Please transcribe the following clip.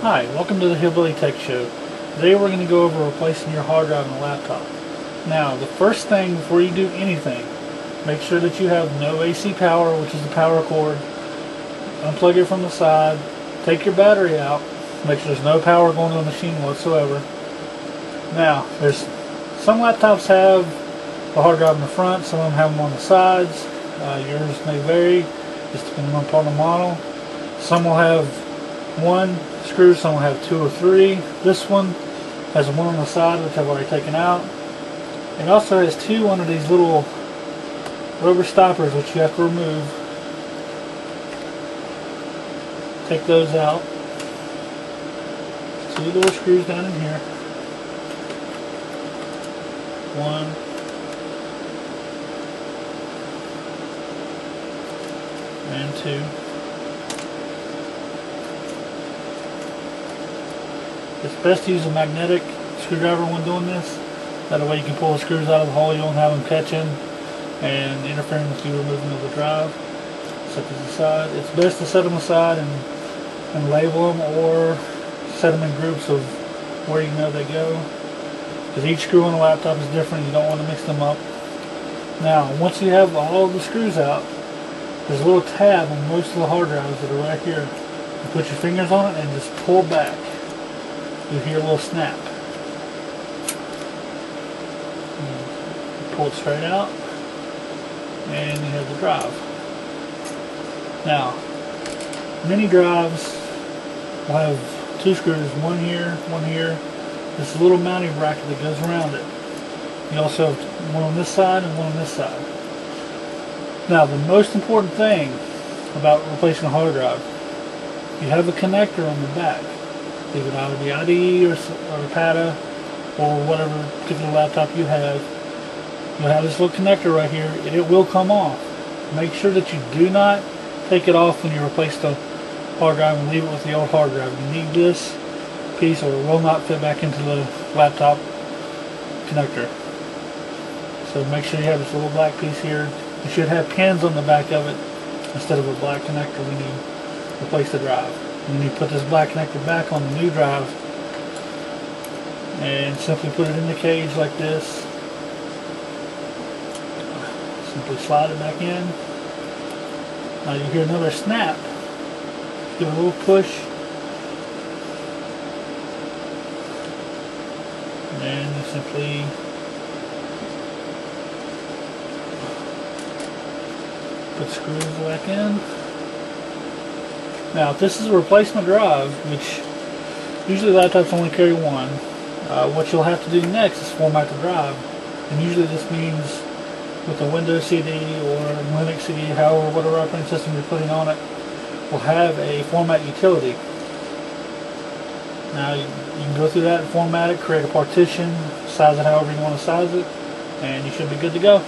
Hi, welcome to the Hillbilly Tech Show. Today we're going to go over replacing your hard drive on a laptop. Now, the first thing before you do anything, make sure that you have no AC power, which is the power cord. Unplug it from the side. Take your battery out. Make sure there's no power going to the machine whatsoever. Now, some laptops have a hard drive in the front, some of them have them on the sides. Yours may vary, just depending upon the model. Some will have one screw, some will have two or three. This one has one on the side, which I've already taken out. It also has two under these little rubber stoppers, which you have to remove. Take those out. Two little screws down in here. One. And two. It's best to use a magnetic screwdriver when doing this. That way you can pull the screws out of the hole. You won't have them catching and interfering with you removing of the drive. Set these aside. It's best to set them aside and label them, or set them in groups of where you know they go. Because each screw on a laptop is different. You don't want to mix them up. Now, once you have all of the screws out, there's a little tab on most of the hard drives that are right here. You put your fingers on it and just pull back. You hear a little snap. You pull it straight out, and you have the drive. Now, many drives will have two screws, one here, one here. This little mounting bracket that goes around it. You also have one on this side and one on this side. Now, the most important thing about replacing a hard drive, you have a connector on the back. It would either be IDE or PATA or whatever particular laptop you have. You'll have this little connector right here, and it will come off. Make sure that you do not take it off when you replace the hard drive and leave it with the old hard drive. You need this piece or it will not fit back into the laptop connector. So make sure you have this little black piece here. You should have pins on the back of it instead of a black connector when you replace the drive. And then you put this black connector back on the new drive and simply put it in the cage like this. Simply slide it back in. Now you hear another snap. Give it a little push. And then you simply put screws back in. Now, if this is a replacement drive, which usually laptops only carry one, what you'll have to do next is format the drive. And usually this means with a Windows CD or a Linux CD, however, whatever operating system you're putting on it, will have a format utility. Now, you can go through that and format it, create a partition, size it however you want to size it, and you should be good to go.